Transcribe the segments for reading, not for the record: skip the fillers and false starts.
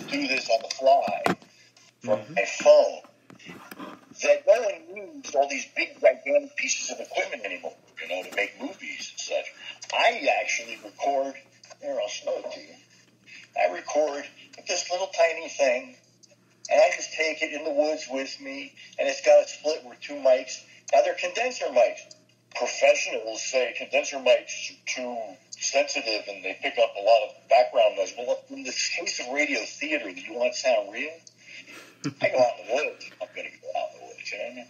do this on the fly from my phone, that no one needs all these big, gigantic pieces of equipment anymore, to make movies and such. I actually record, here, I'll show it to you. I record with this little tiny thing, and I just take it in the woods with me, and it's got a split with 2 mics. Now, they're condenser mics. Professionals say condenser mics are too sensitive, and they pick up a lot of background noise. Well, in the case of radio theater, do you want to sound real? I go out in the woods. I'm going to go out in the woods, you know what I mean?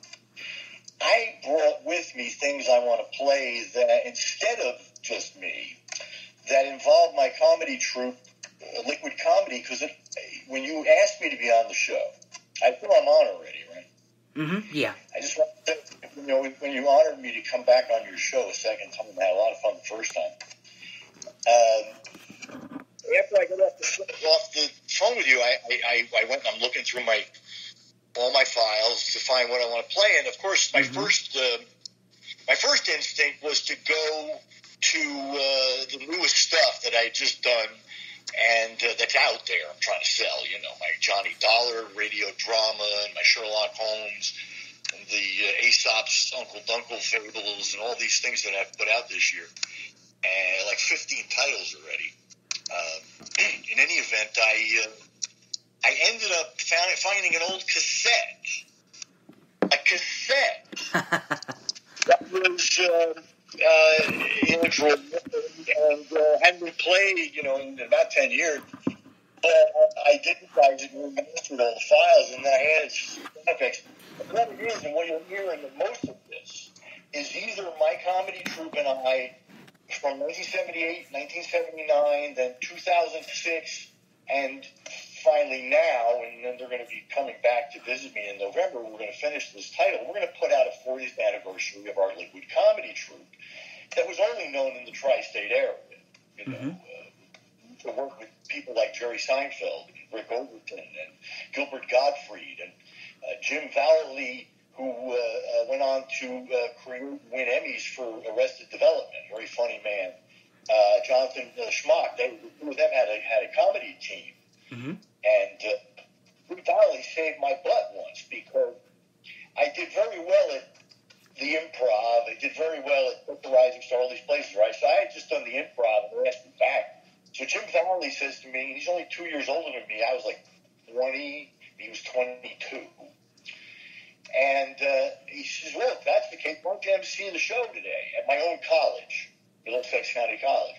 I brought with me things I want to play that, instead of just me, that involve my comedy troupe, Liquid Comedy, because when you asked me to be on the show, I feel I'm on already, right? Mm-hmm, yeah. I just want to, when you honored me to come back on your show a second time, I had a lot of fun the first time. After I got off the phone with you, I went and I'm looking through all my files to find what I want to play, and of course, my first instinct was to go to the newest stuff that I had just done, and that's out there. I'm trying to sell, my Johnny Dollar radio drama and my Sherlock Holmes and the Aesop's Uncle Dunkle fables and all these things that I've put out this year, and like 15 titles already. In any event, I ended up finding an old cassette. A cassette that was intro and hadn't been played, in about 10 years. But I digitized it and mastered all the files, and then I added effects. What it is, and what you'll hear in the most of this, is either my comedy troupe and I, from 1978, 1979, then 2006, and finally now, and then they're going to be coming back to visit me in November. We're going to finish this title. We're going to put out a 40th anniversary of our Liquid Comedy troupe that was only known in the tri-state area. To work with people like Jerry Seinfeld, and Rick Overton, and Gilbert Gottfried, and Jim Vallee, who went on to create and win Emmys for Arrested Development, very funny man. Jonathan Schmock, the two of them had a comedy team. Mm-hmm. And Rick Vallee saved my butt once because I did very well at the Improv. I did very well at the Rising Star, all these places, right? So I had just done the Improv and asked me back. So Jim Vallee says to me, he's only 2 years older than me. I was like 20, he was 22. And he says, well, if that's the case, why don't you MC the show today at my own college, Middlesex County College?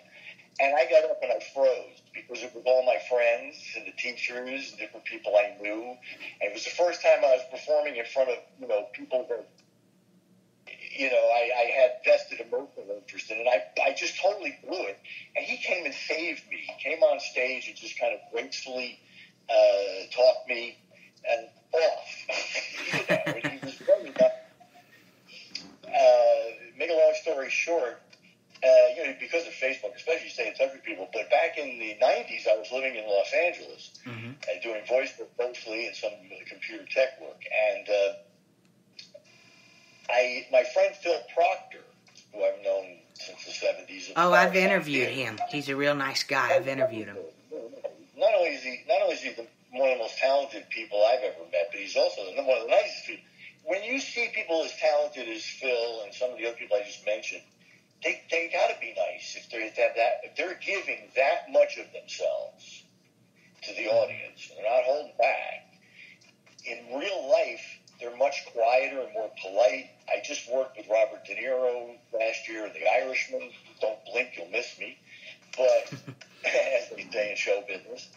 And I got up and I froze because it was all my friends and the teachers and different people I knew. And it was the first time I was performing in front of, people that, I had vested emotional interest in. And I just totally blew it. And he came and saved me. He came on stage and just kind of gracefully talked me and off. He was very nice. Make a long story short, because of Facebook, especially you stay in touch with people. But back in the 90s, I was living in Los Angeles, doing voice work mostly and some computer tech work. And my friend Phil Proctor, who I've known since the 70s. Oh, I've interviewed him. He's a real nice guy. I've interviewed him. Not only is he one of the most talented people I've ever met, but he's also one of the nicest people. When you see people as talented as Phil and some of the other people I just mentioned, they got to be nice if they're giving that much of themselves to the audience. They're not holding back. In real life, they're much quieter and more polite. I just worked with Robert De Niro last year in The Irishman. Don't blink, you'll miss me. But, as they say in show business.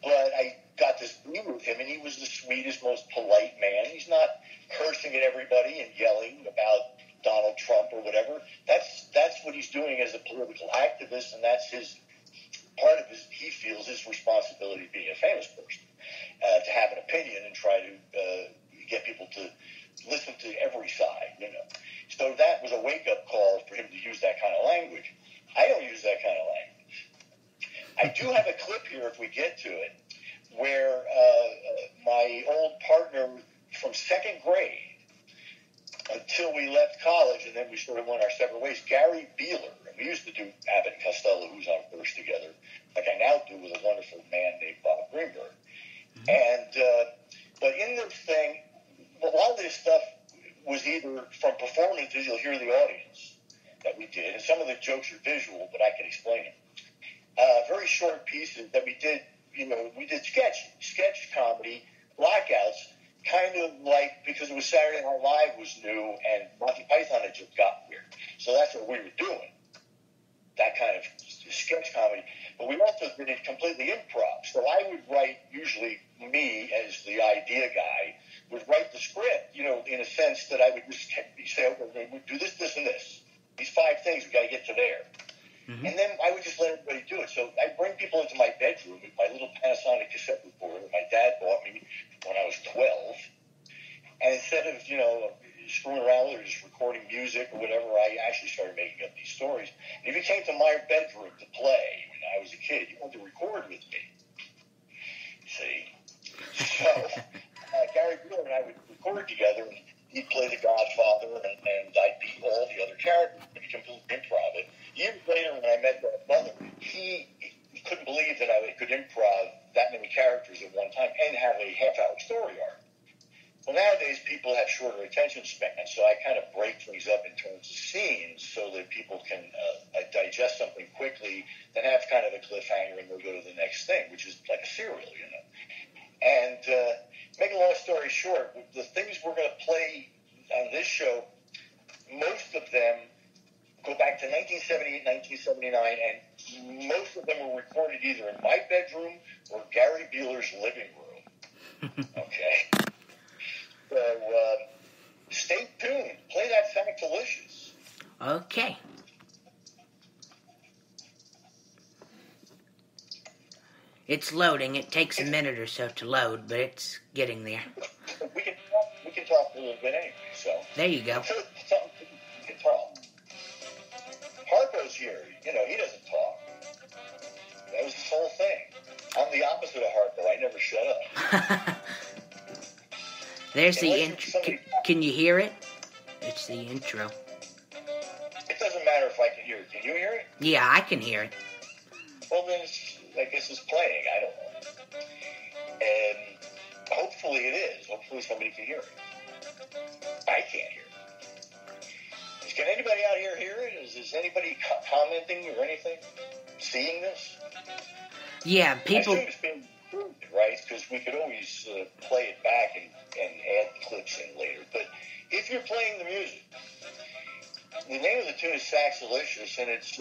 But I got to be with him, and he was the sweetest, most polite man. He's not cursing at everybody and yelling about Donald Trump or whatever. That's what he's doing as a political activist, and that's part of he feels his responsibility being a famous person, to have an opinion and try to get people to listen to every side, So that was a wake-up call for him to use that kind of language. I don't use that kind of language. I do have a clip here, if we get to it, where my old partner from second grade until we left college, and then we sort of went our separate ways, Gary Beeler, and we used to do Abbott and Costello, Who's on First together, like I now do with a wonderful man named Bob Greenberg. And but in this thing, a lot of this stuff was either from performances, you'll hear the audience that we did, and some of the jokes are visual, but I can explain it. Very short pieces that we did, we did sketch comedy, blackouts, kind of like, because it was Saturday Night Live was new and Monty Python had just gotten here. So that's what we were doing, that kind of sketch comedy. But we also did it completely improv. So I would write, usually me as the idea guy, would write the script, in a sense that I would just say, okay, we do this, this, and this. These 5 things, we got to get to there. Mm-hmm. And then I would just let everybody do it. So I bring people into my bedroom with my little Panasonic cassette recorder that my dad bought me when I was 12. And instead of, screwing around with it or just recording music or whatever, I actually started making up these stories. And if you came to my bedroom to play when I was a kid, you wanted to record with me. See? So Gary Bueller and I would record together, and he'd play the Godfather, and I'd be all the other characters. He completely improv it. Years later, when I met that mother, he couldn't believe that I could improv that many characters at one time and have a half-hour story arc. Well, nowadays, people have shorter attention spans, so I kind of break things up in terms of scenes so that people can digest something quickly, then have kind of a cliffhanger, and they'll go to the next thing, which is like a serial, And make a long story short, the things we're going to play on this show, most of them go back to 1978, 1979, and most of them were recorded either in my bedroom or Gary Bueller's living room. Okay? So, stay tuned. Play that Factalicious. Okay. It's loading. It takes a minute or so to load, but it's getting there. We can talk a little bit anyway, so. There you go. We can talk. Harpo's here. He doesn't talk. That was his whole thing. I'm the opposite of Harpo. I never shut up. There's the intro. Can you hear it? It's the intro. It doesn't matter if I can hear it. Can you hear it? Yeah, I can hear it. Well, then I guess it's playing. I don't know. And hopefully it is. Hopefully somebody can hear it. I can't hear it. Can anybody out here hear it? Is anybody commenting or anything? Seeing this? Yeah, people. I assume it's being recorded, right? Because we could always play it back and add clips in later. But if you're playing the music, the name of the tune is Factalicious, and it's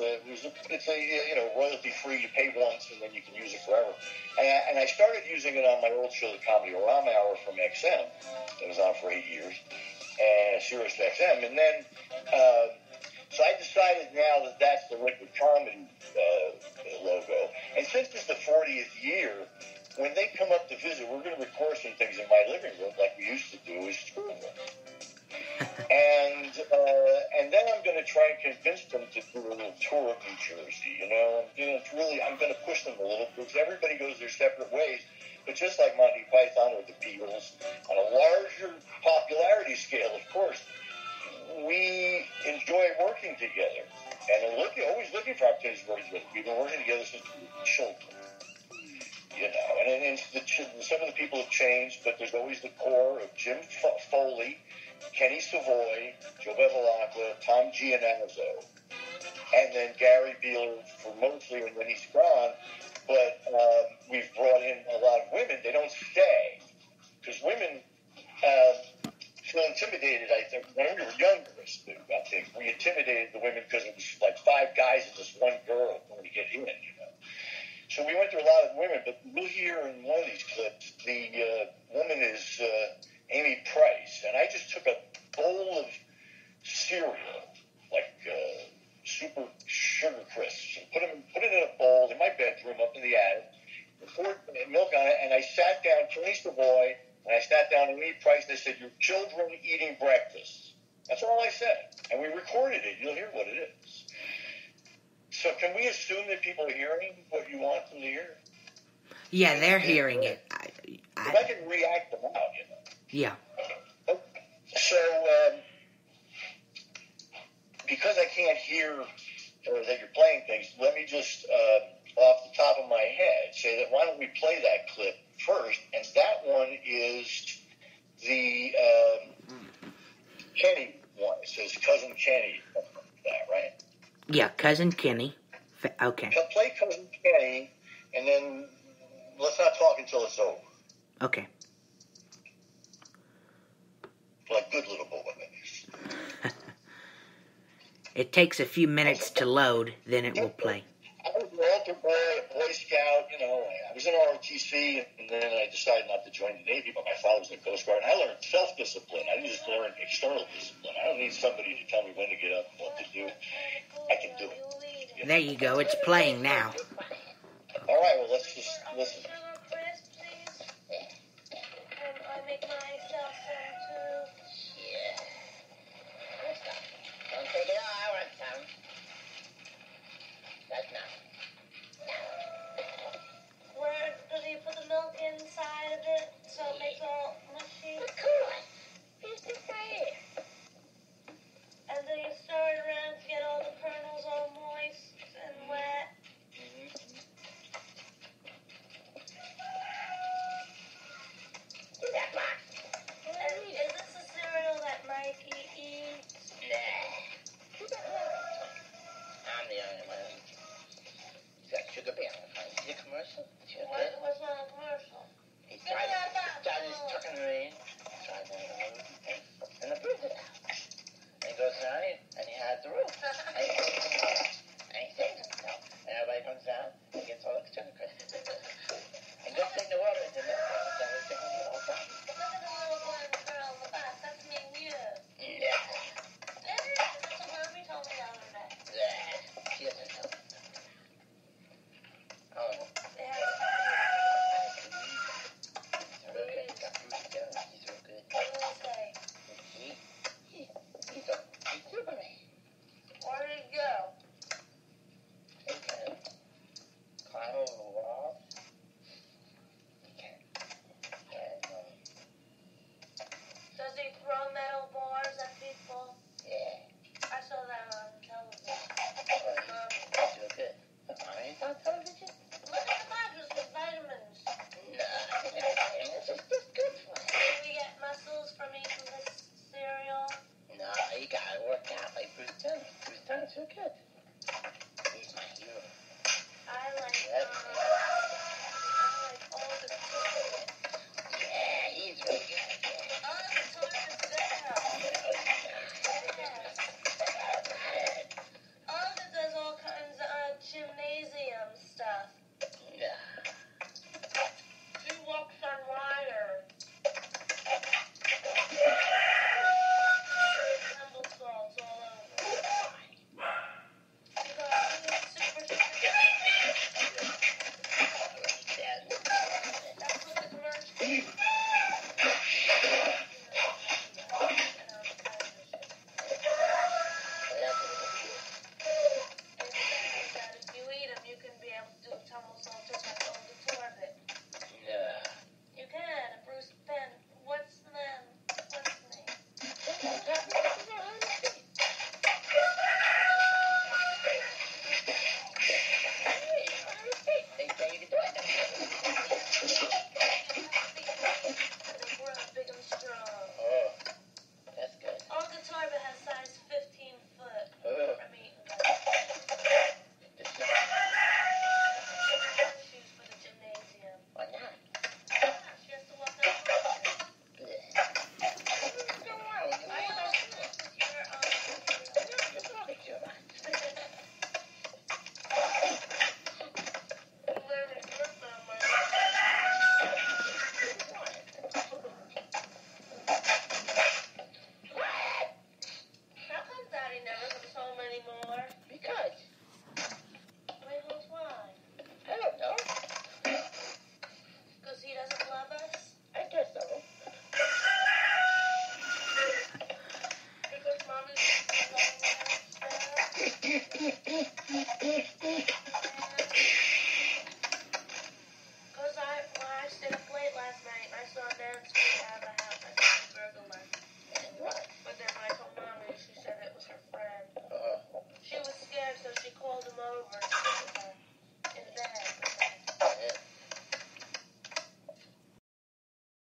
royalty free. You pay once, and then you can use it forever. And I started using it on my old show, the Comedy Orama Hour from XM. That was on for 8 years, and Sirius XM. And then, so I decided now that that's the Liquid Comedy logo. And since it's the 40th year, when they come up to visit, we're going to record some things in my living room like we used to do as children. And then I'm going to try and convince them to do a little tour of New Jersey, I'm going to push them a little because everybody goes their separate ways. But just like Monty Python or the Beatles, on a larger popularity scale, of course, we enjoy working together and always looking for opportunities to work together. We've been working together since we were children. And some of the people have changed, but there's always the core of Jim Foley, Kenny Savoy, Joe Bevilacqua, Tom Gianazzo, and then Gary Bueller for mostly when he's gone. But we've brought in a lot of women. They don't stay because women feel intimidated. I think when we were younger, we intimidated the women because it was like 5 guys and just 1 girl when we get in. So we went through a lot of women, but we'll hear in one of these clips, the woman is Amy Price, and I just took a bowl of cereal, like super sugar crisps, and put it in a bowl in my bedroom up in the attic, and poured milk on it, and I sat down, Kenny Savoy, and I sat down and Amy Price, and they said, "Your children eating breakfast." That's all I said, and we recorded it. You'll hear what it is. So can we assume that people are hearing what you want them to hear? Yeah, they're hearing it. I can react them out, Yeah. So, because I can't hear that you're playing things, let me just, off the top of my head, say that why don't we play that clip first, and Cousin Kenny. Okay. Play Cousin Kenny, and then let's not talk until it's over. Okay. Like good little boy. It takes a few minutes to load, then it will play. I was an altar boy, a Boy Scout, I was in ROTC, and then I decided not to join the Navy, but my father was in the Coast Guard, and I learned self-discipline. I didn't just learn external discipline. I don't need somebody to tell me when to get up and what to do. I can do it. There you go. It's playing now. All right, well, let's just listen.